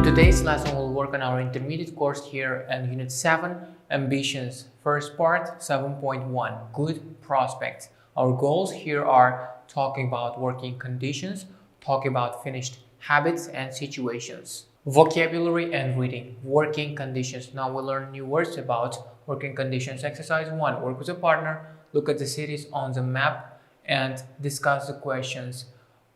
today's lesson, we'll work on our intermediate course here and Unit 7, Ambitions. First part, 7.1, Good Prospects. Our goals here are talking about working conditions, talking about finished habits and situations. Vocabulary and reading. Working conditions. Now we'll learn new words about working conditions. Exercise 1, work with a partner, look at the cities on the map and discuss the questions.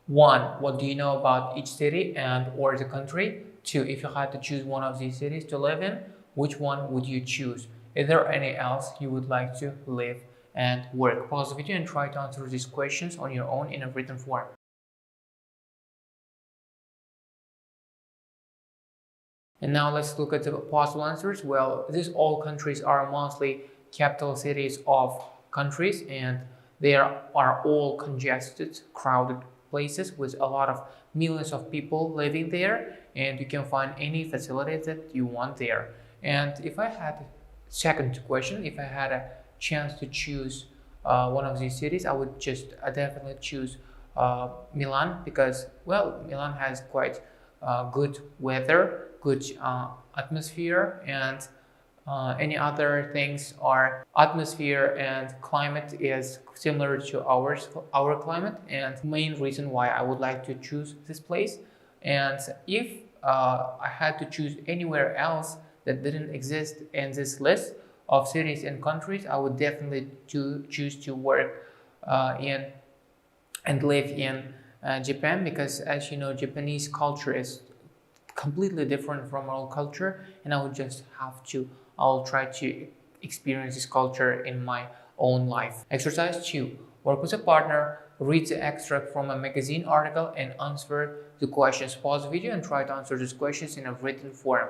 1. What do you know about each city and or the country? 2. If you had to choose one of these cities to live in, which one would you choose? Is there any else you would like to live and work? Pause the video and try to answer these questions on your own in a written form. And now let's look at the possible answers. Well, these all countries are mostly capital cities of countries, and they are all congested, crowded places with a lot of millions of people living there, and you can find any facility that you want there. And if I had second question, if I had a chance to choose one of these cities, I would just definitely choose Milan, because well, Milan has quite good weather, good atmosphere, and any other things are atmosphere and climate is similar to our climate, and main reason why I would like to choose this place. And if I had to choose anywhere else that didn't exist in this list of cities and countries, I would definitely choose to work in and live in Japan, because as you know, Japanese culture is completely different from our culture, and I'll try to experience this culture in my own life. Exercise 2. Work with a partner, read the extract from a magazine article and answer the questions. Pause the video and try to answer these questions in a written form.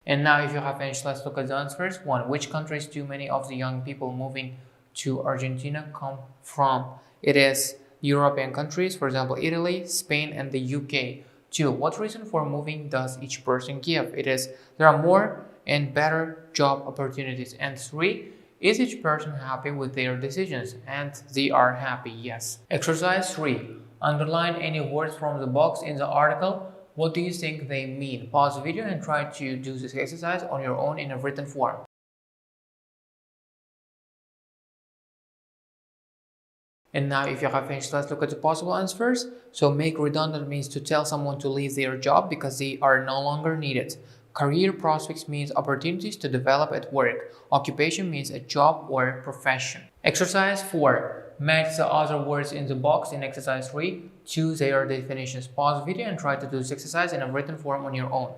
And now if you have finished, let's look at the answers. 1. Which countries do many of the young people moving to Argentina come from? It is European countries, for example, Italy, Spain, and the UK. 2. What reason for moving does each person give? It is there are more and better job opportunities. And 3. Is each person happy with their decisions? And they are happy, yes. Exercise 3. Underline any words from the box in the article. What do you think they mean? Pause the video and try to do this exercise on your own in a written form. And now if you have finished, let's look at the possible answers. So make redundant means to tell someone to leave their job because they are no longer needed. Career prospects means opportunities to develop at work. Occupation means a job or profession. Exercise 4. Match the other words in the box in exercise 3 to their definitions. Pause the video and try to do this exercise in a written form on your own.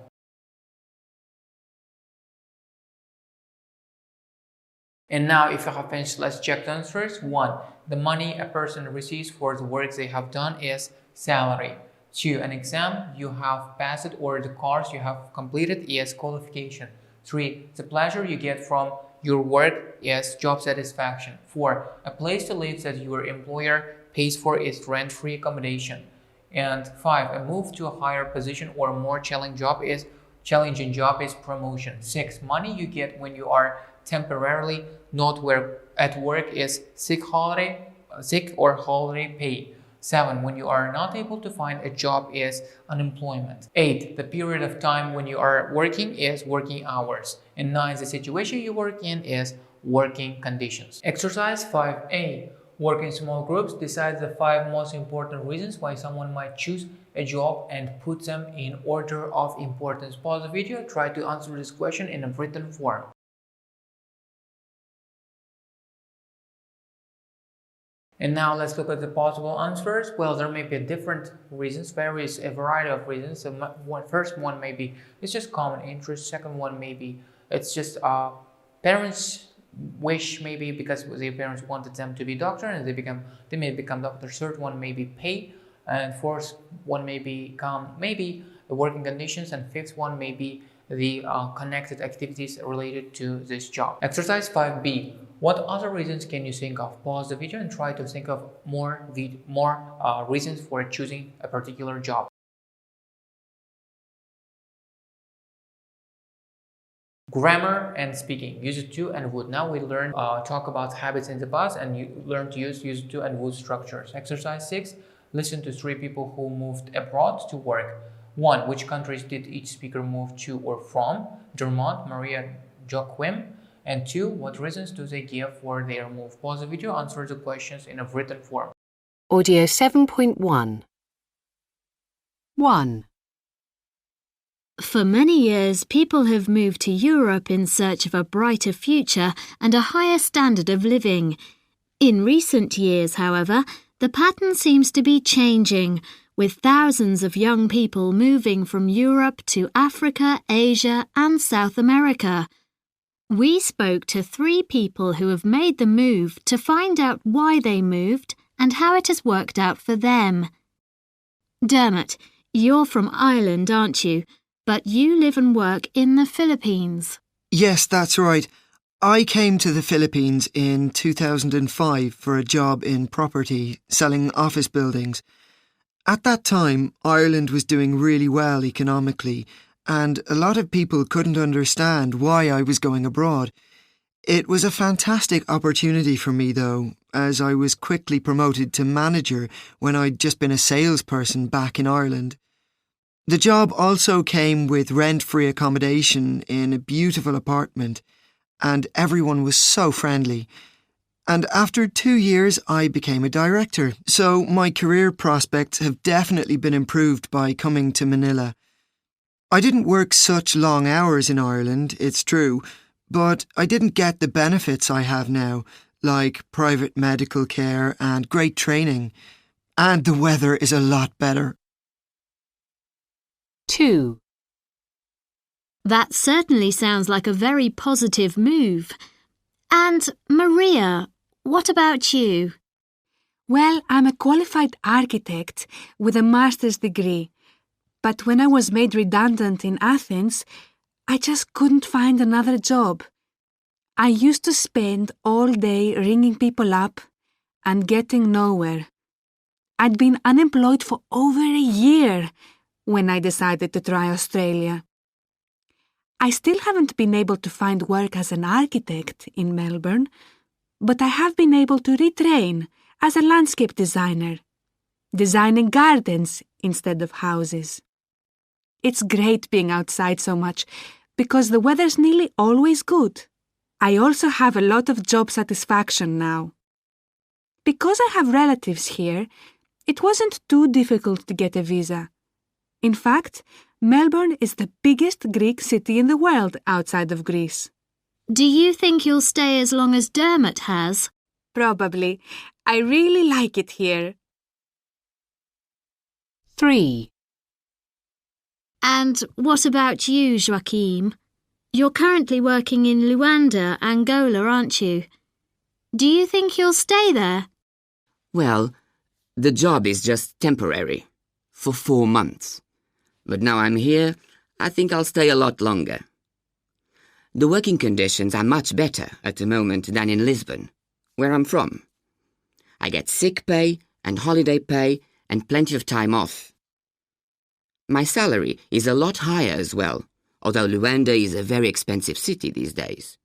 And now if you have finished, let's check the answers. 1. The money a person receives for the work they have done is salary. 2. An exam you have passed or the course you have completed is qualification. 3. The pleasure you get from your work is job satisfaction. 4. A place to live that your employer pays for is rent-free accommodation. And 5. A move to a higher position or more challenging job is promotion. 6. Money you get when you are temporarily not at work is sick or holiday pay. 7. When you are not able to find a job is unemployment. 8. The period of time when you are working is working hours. And 9. The situation you work in is working conditions. Exercise 5A. Work in small groups. Decide the 5 most important reasons why someone might choose a job and put them in order of importance. Pause the video, try to answer this question in a written form. And now let's look at the possible answers. Well, there may be different reasons, a variety of reasons. So first one maybe it's just common interest. Second one maybe it's just parents wish, maybe because their parents wanted them to be doctor and they may become doctors. Third one maybe pay, and fourth one may become maybe the working conditions, and fifth one may be the connected activities related to this job. Exercise 5B. What other reasons can you think of? Pause the video and try to think of more reasons for choosing a particular job. Grammar and speaking. Use it to and would. Now we learn talk about habits in the past, and you learn to use it to and would structures. Exercise 6. Listen to three people who moved abroad to work. 1. Which countries did each speaker move to or from? Dermot, Maria, Joaquim. And 2. What reasons do they give for their move? Pause the video, answer the questions in a written form. Audio 7.1. 1. For many years, people have moved to Europe in search of a brighter future and a higher standard of living. In recent years, however, the pattern seems to be changing, with thousands of young people moving from Europe to Africa, Asia, and South America. We spoke to 3 people who have made the move to find out why they moved and how it has worked out for them. Dermot, you're from Ireland, aren't you? But you live and work in the Philippines. Yes, that's right. I came to the Philippines in 2005 for a job in property, selling office buildings. At that time, Ireland was doing really well economically, and a lot of people couldn't understand why I was going abroad. It was a fantastic opportunity for me, though, as I was quickly promoted to manager when I'd just been a salesperson back in Ireland. The job also came with rent-free accommodation in a beautiful apartment, and everyone was so friendly. And after 2 years, I became a director, so my career prospects have definitely been improved by coming to Manila. I didn't work such long hours in Ireland, it's true, but I didn't get the benefits I have now, like private medical care and great training. And the weather is a lot better. 2. That certainly sounds like a very positive move. And Maria, what about you? Well, I'm a qualified architect with a master's degree. But when I was made redundant in Athens, I just couldn't find another job. I used to spend all day ringing people up and getting nowhere. I'd been unemployed for over a year when I decided to try Australia. I still haven't been able to find work as an architect in Melbourne, but I have been able to retrain as a landscape designer, designing gardens instead of houses. It's great being outside so much because the weather's nearly always good. I also have a lot of job satisfaction now. Because I have relatives here, it wasn't too difficult to get a visa. In fact, Melbourne is the biggest Greek city in the world outside of Greece. Do you think you'll stay as long as Dermot has? Probably. I really like it here. 3. And what about you, Joaquim? You're currently working in Luanda, Angola, aren't you? Do you think you'll stay there? Well, the job is just temporary, for 4 months. But now I'm here, I think I'll stay a lot longer. The working conditions are much better at the moment than in Lisbon, where I'm from. I get sick pay and holiday pay and plenty of time off. My salary is a lot higher as well, although Luanda is a very expensive city these days.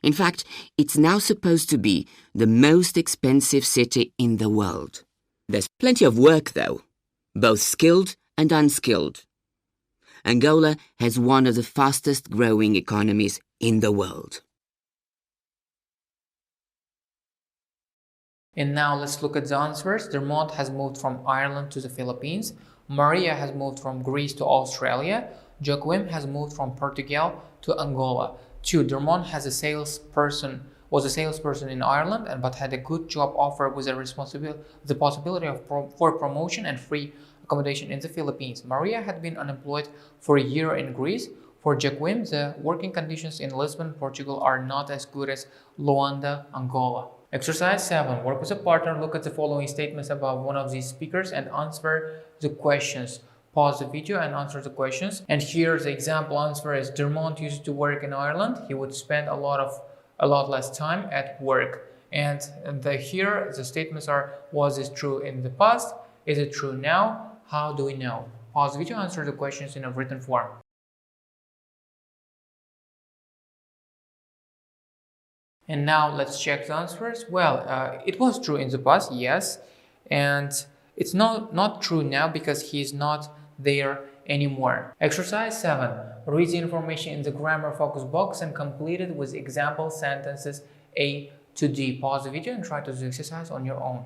In fact, it's now supposed to be the most expensive city in the world. There's plenty of work though, both skilled and unskilled. Angola has one of the fastest growing economies in the world. And now let's look at the answers. Dermot has moved from Ireland to the Philippines. Maria has moved from Greece to Australia. Joaquim has moved from Portugal to Angola. 2. Dermot was a salesperson in Ireland but had a good job offer with the possibility for promotion and free accommodation in the Philippines. Maria had been unemployed for a year in Greece. For Joaquim, the working conditions in Lisbon, Portugal are not as good as Luanda, Angola. Exercise 7. Work with a partner. Look at the following statements about one of these speakers and answer the questions. Pause the video and answer the questions. And here the example answer is: Dermot used to work in Ireland. He would spend a lot less time at work. And here the statements are: was this true in the past? Is it true now? How do we know? Pause the video, answer the questions in a written form. And now let's check the answers. Well, it was true in the past, yes. And It's not true now because he is not there anymore. Exercise 7. Read the information in the grammar focus box and complete it with example sentences A to D. Pause the video and try to do the exercise on your own.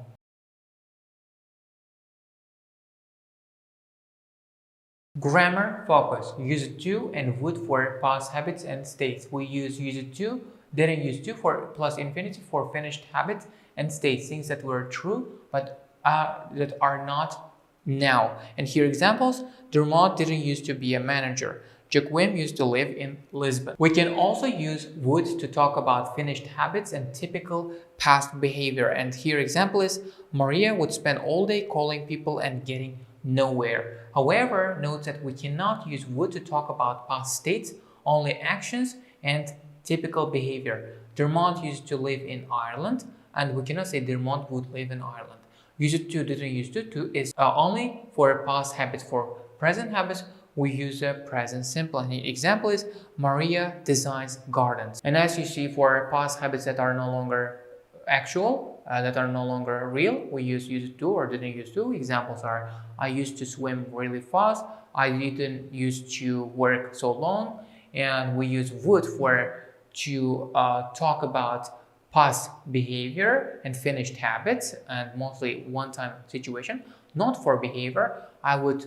Grammar focus. Use to and would for past habits and states. We use to, didn't use to for plus infinitive for finished habits and states, things that were true but that are not now. And here examples: Dermot didn't used to be a manager. Joaquim used to live in Lisbon. We can also use would to talk about finished habits and typical past behavior. And here example is: Maria would spend all day calling people and getting nowhere. However, note that we cannot use would to talk about past states, only actions and typical behavior. Dermot used to live in Ireland, and we cannot say Dermot would live in Ireland. Used to, didn't used to is only for past habits. For present habits, we use a present simple. And the example is: Maria designs gardens. And as you see, for past habits that are no longer actual, that are no longer real, we use used to or didn't used to. Examples are: I used to swim really fast, I didn't used to work so long. And we use would for to talk about past behavior and finished habits, and mostly one-time situation. Not for behavior. I would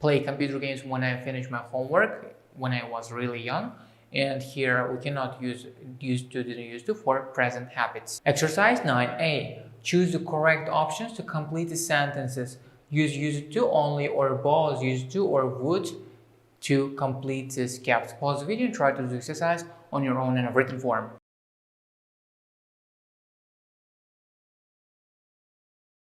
play computer games when I finish my homework when I was really young. And here we cannot use used to, didn't used to for present habits. Exercise 9a. Choose the correct options to complete the sentences. Use used to only or both used to or would to complete this gaps. Pause the video and try to do the exercise on your own in a written form.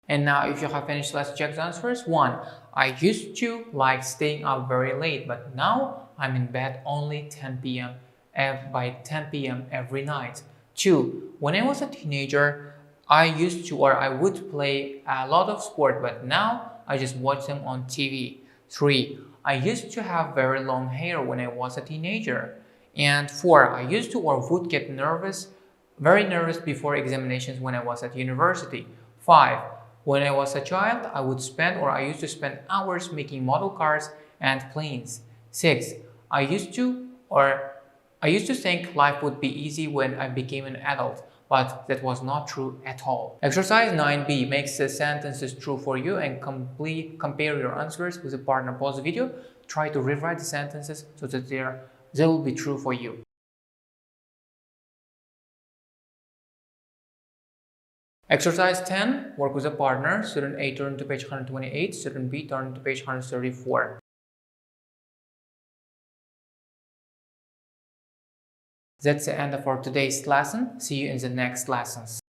And now if you have finished, let's check the answers. 1. I used to like staying up very late, but now I'm in bed only 10 p.m. by 10 p.m. every night. 2. When I was a teenager, I used to or I would play a lot of sport, but now I just watch them on TV. 3. I used to have very long hair when I was a teenager. And 4. I used to or would get very nervous before examinations when I was at university. 5. When I was a child, I used to spend hours making model cars and planes. 6. I used to think life would be easy when I became an adult, but that was not true at all. Exercise 9b makes the sentences true for you and compare your answers with a partner. Pause the video, try to rewrite the sentences so that they will be true for you. Exercise 10, work with a partner. Student A, turn to page 128. Student B, turn to page 134. That's the end of our today's lesson. See you in the next lessons.